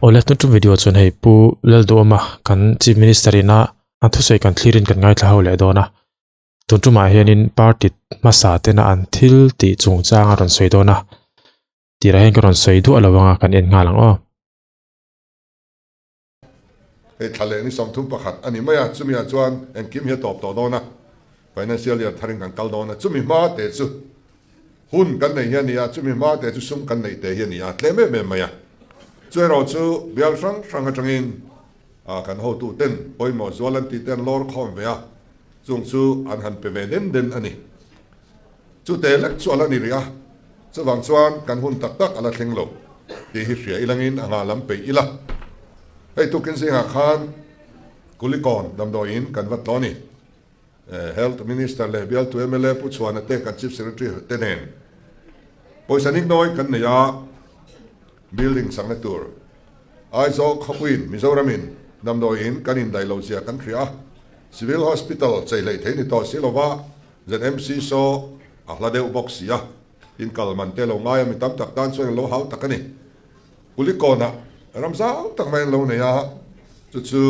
ole tu video chon hei pu lel do ma kan chief minister ina athu sei kan thlirin kan ngai thla ho le do na tu ma hianin party masa te na an thil ti chung chang a ron sei do na ti ra hen kan sei du alawanga kan en nga lang o hei thale ni som thum pakhat ani maya chumi a chuan en kim hi top to do na financial year tharing kan kal do na chumi ma te chu hun kan nei hian ya chumi ma te chu sum kan nei te hian ya tleme me maya chơi rồi chú biar sang cái trangin kan hậu tu ten oi mo zolan ti ten lor khom ve a chung chu an han pe ve den ani chu te lek chu ala ni ria chu wang chuan kan hun tak tak ala thleng lo ti hi ria ilangin anga lam pe ila hei tu ken singa khan kulikon dam do in kan wat lo ni health minister le bial tu mla pu chuan te kan chief secretary tenen poisa nik noi kan ne ya building sang na tur ai zo khawin mizoramin nam do in kanin dailo sia kan khria civil hospital chei lei theini to silova ZMC so ahla deu box ya in kalman te lo ngai mi tam tak tan so lo hau takani uli kona ramzau tak mai lo ne ya chu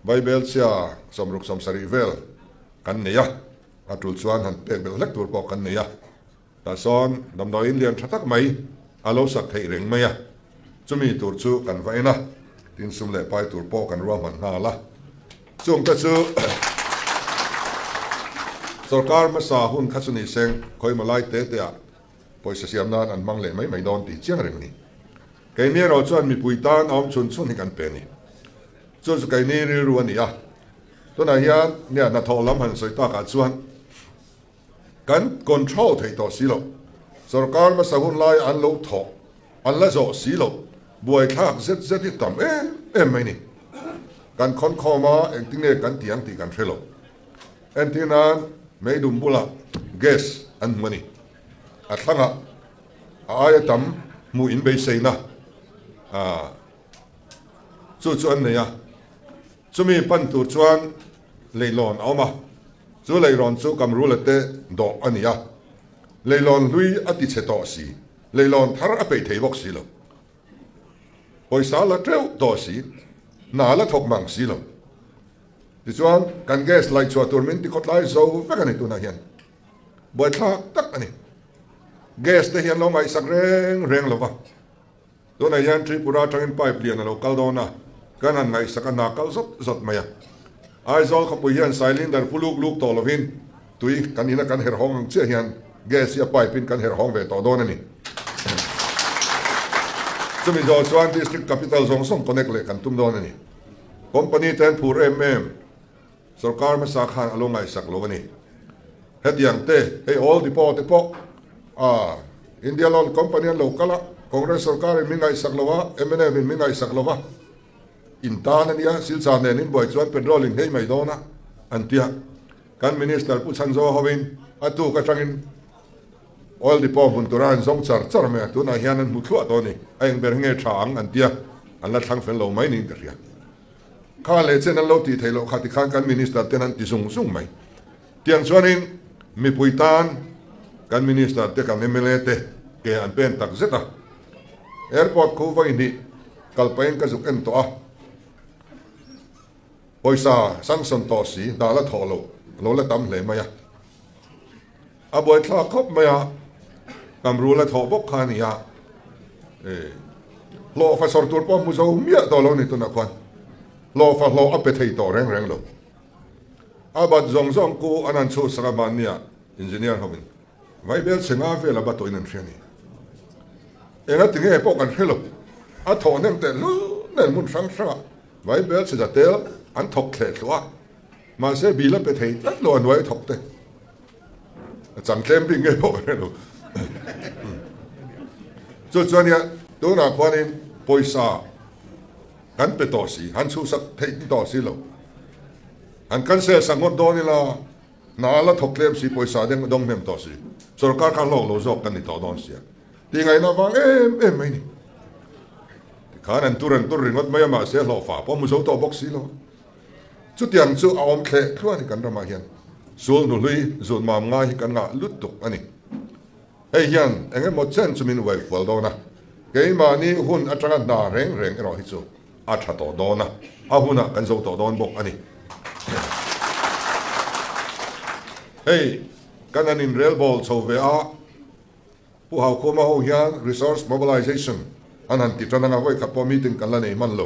bible sia somruk som sari vel kan ne ya atul chuan han pe bel lek tur po kan ne ya ta son nam do in lian thatak mai alo sak thei reng maya chumi tur chu kan vaina tin sum le pai tur po kan ruam han hala chung ta chu sarkar ma sa hun khachuni seng khoi malai te te a poisa siam nan an mang le mai don ti chiang reng ni kai ne ro chuan mi puitan om chun chun hi kan pe ni chu kai ne ri ru ani a to na hian ne na tholam han soi ta ka chuan kan control thei to silo sarkar ma sa hun lai an lo tho an la zo silo buai thak zet ti tam em mai ni kan khon khoma eng ting ne kan tiang ti kan thelo en tinan mei dum bula gas an mani atlanga aya tam mu in be seina chu an ne ya chumi pan tu chuan leilon awma chu leiron chu kam ru la te do ania leilon lui ati che to si leilon thar a pe thei bok si lo poisa la treu to si na la thok mang si lo ti chuan kan gas lai chua tur min ti khot lai zo ve kan tu na hian boi thak tak ani gas te hian lo mai sak reng lo wa do na hian tripura tangin pipe lian lo kal do na kan an ngai sak na kal zot maya ai zol khapu hian cylinder puluk luk to lovin tui kan ina kan her hong che hian gas ya pipe in kan her hong ve to do na ni chumi do chuan district capital zong song connect le kan tum do na ni company ten phur sarkar ma sa khan alongai sak lo ni hediang te hey all the po India lon company local congress sarkar mingai sak lowa MNM mingai sak lowa intan ania silsa ne nin boy chuan petrol in hei mai do na antia kan minister pu chan zo howin atu ka tangin oil the pump unturan zong char me tu na hian an muthu to ni aeng ber nge thang an tia an la thang fel lo mai ni ka ria kha le chen an lo ti thei lo khati khan kan minister ten an ti sung mai tiang chuanin mi puitan kan minister te kan MLA te ke an pen tak zeta airport ko vai ni kalpain ka zuk en to a poisa sanction to si da la tholo lo la tam le maya a boy thla khop maya kam ru la tho bok khani ya lo fa sor tur po mu zo mia to lo ni tu na kwan lo fa lo ape thei to reng lo abat zong ku anan chu sagaman nia engineer homin vai bel senga fe la ba to in theni enga tinge po kan hello a tho nem te lu nen mun sang vai bel se da tel an thok khle twa ma se bi la pe thei tat lo an wai thok te chang tlem bi nge po lo chuan ya tu na kwanin poisa kan pe to si han chu sak thei to si lo an kan se sangot do ni la na la thok klem si poisa deng dong nem to si sarkar kan lo zok kan ni to don si ti ngai na wang em mai ni kan an tur ringot mai ma se lo fa po mu zo to box si lo chu tiang chu awm khle thua ni kan ra ma hian sul nu lui zun ma nga hi kan nga lut tuk ani hey hian enge mo chen chumin wai fol do na cái mà ni hun ở trong đó rèn rèn rồi hết rồi à chặt tổ đòn à hun à cần dâu tổ đòn bốc anh hey cái này in real ball so về àผู้หาคู่มาหูยาน resource mobilization อันนั้นติดจันทร์เอาไว้ขับพอมีถึงกันละเนี่ยมันโล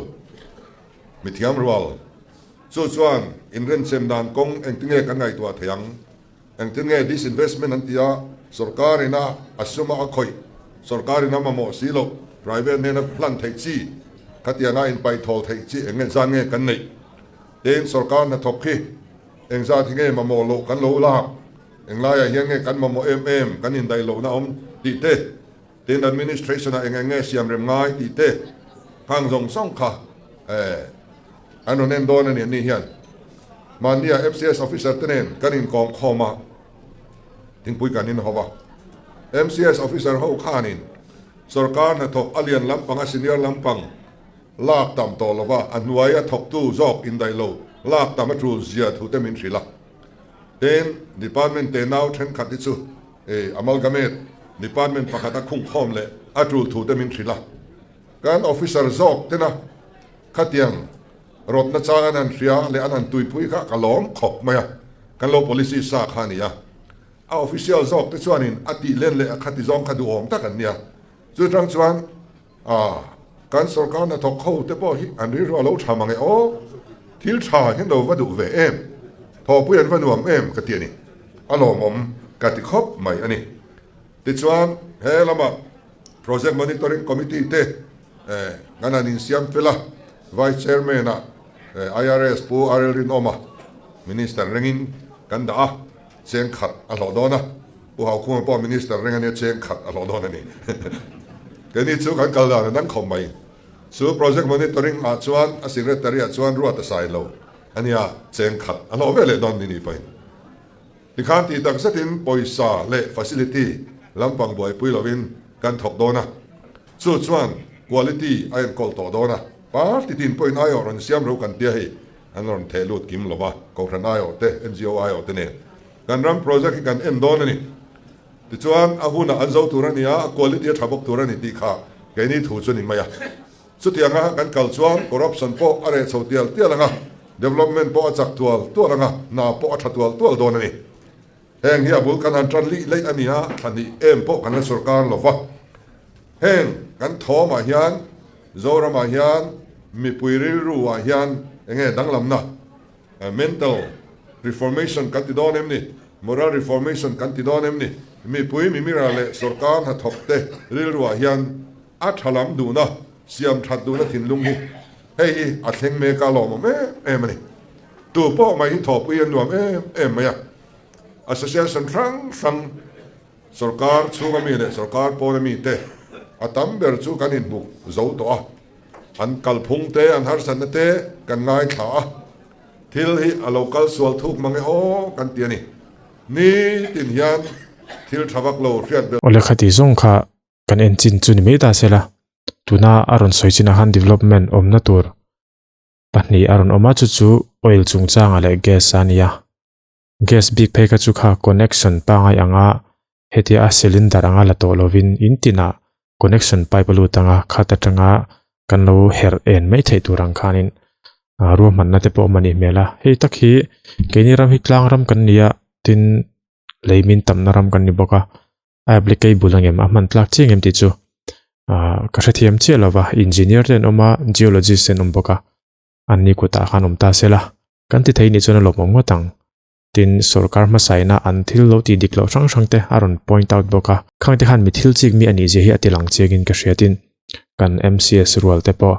มิที่ยามรัวส่วนอินเรนเซมดานกงเอ็งถึงเงกันไงตัวเทียงเอ็งถึงเง disinvestment นั่นที่อ่ะสุรการินะอัศมาคอยสุรการินะมาโมสีโล private เนี่ยนะพลันเทจีขัดยานาอินไปทอเทจีเอ็งเงินจานเงกันนี่เอ็งสุรการน่ะทบขี้เอ็งจานที่เงมาโมโลกันโลลาเอ็งลายยังเงกันมาโมกันอินไดโลนะตีเต้เต็น administration เองเสียมเรียมง่ายตีเต้ข้างส่งส่งค่ะอันนั้นเองโดนเนี่ยนี่เฮียนมันเนี่ย MCS officer เต้นกันอินกองข้อมาถึงปุยกันนินหัว MCS officer เขาข้านินสุรการน่ะทบอเลียนลำปังอาซิเนียลำปังลากต่ำโตแล้วว่าอันไว้ทบตู้จอกอินไดโลลากต่ำมาทรูเซียถูเตมินทรีละเต็น department เต็นเอาเช่นขัดที่สุamalgamate department ปากตะคุ้งข้อมเลยอัตรูถูเตมินทรีละการ officer จอกเต้นะขัดยังรถนัดจ้างอันนั้นเสียเลยอันนั้นตุยพุยข้ากะล้อมขบไหมอ่ะกันโล policy สาขานี่อ่ะofficial จอกที่ส่วนนี้อติเล่นเลยขัดที่จองขัดดูองตะกันเนี่ยจุดจังส่วนการสกัดน่ะทกเข้าแต่พออันนี้เราเราทำไงโอ้ทิลชาเห็นเราว่าดูเวมพอผู้ยันว่าหนุ่มก็เตียนี่อารมณ์ผมกติคบใหม่อันนี้ติดส่วนเฮ้ละมา project monitoring committee เต้งานนี้เสียมฟิละ vice chairman นะIRS ผู้อารินอมา minister เร่งกันด่าเชียงขัดอารมณ์โดนนะผู้หาคู่มาป้อ minister เร่งเนี่ยเชียงขัดอารมณ์โดนนี่ก็นี่สู้กันกันแล้วนั่นคงไม่สู้ project monitoring ชวน secretary ชวนรู้ว่าสายเราอันนี้เชียงขัดอารมณ์ไม่เลยโดนนี่ไปที่ข้างที่ตั้งเสถินปอยซาเล่ facility ลำปังบ่อยปุยเราวินกันถกโดนะสู้ชวน quality ไอ้กอลต่อโดนะป้าที่ทิ้งปอยนายอรันเสียมรู้กันเดียให้อันนั้นเทลุดกิมหรอวะกองทัพนายอเต NGO ไอ้อเตเนี่ยกันรำ project กันเอ็นโดนนี่ที่ชวนอาหุนอันเจ้าตัวนี้quality ทับกตัวนี้ตีขาแกนี่ถูกชวนนี่ไหมอ่ะสุดที่งั้นกันกัลชวน corruption พออะไรชาวเดียลเดียลงะ development พอจักตัวละงะน่าพอชัดตัวโดนนี่แห่งเฮียบุลกันอันจันลีเลยอันนี้ทันทีพอกันสุรการหรอวะแห่งกันทอมาเฮียนโจรมาเฮียนมีปุยริรูมาเฮียนยังไงดังลำนะ mental reformation กันติดโดนนี่ moral reformation กันติดโดนนี่มีปุยมีมิราเลสุรการหัดทบเตริรูมาเฮียนอัฐลำดูนะเสียมชัดดูนะทิ้งลุงนี่เฮ้ยอัดเฮงเมกาลอมมันนี่ตัวพ่อมาหินทบปุยยันหนุ่มไม่อะassociation ครั้งสุรการสู้กันมีเลยสุรการพอมีเตะอัตมเบอร์สู้กันอินบุกเจ้าตัวอันกัลพุงเตะอันฮาร์สันเตะกันง่ายขาทิลฮีอโลกัลสวลทุกมังเอโอกันเตียนี่ตินยันทิลทวักโลเรียดเบลโอเลขัดที่ส่งค่ะกันเอ็นจินจุนไม่ได้เสียละตัวน่าอารอนสวยจินหัน development อมนาตัวปัจจุบันอารอนอมาจู่ๆ oil จุงจางอะไรแก๊สอันนี้gas big pay ka chu kha connection pa ngai anga hetia cylinder anga la to lovin intina connection pipe lu tanga khata tanga kan lo her en mai thei turang khanin ru man na te po mani mela hei takhi keni ram hiklang ram kan nia tin leimin tam na ram kan ni boka applicable angem aman tlak chingem ti chu ka hrethiam che lawa engineer ten oma geologist ten boka anni ku ta khanom ta sela kan ti thei ni chuna lomong watang tin sarkar masai na until lo ti diklo sang te aron point out boka khangte han mi thil chik mi ani je hi atilang chegin ka hriatin kan MCS rual te po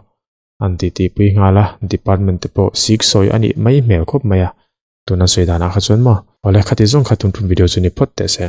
anti ti pui ngala department te po sik soi ani mai mel khop maya tuna soidana kha chon mo ole khati jong khatun video chuni phot te se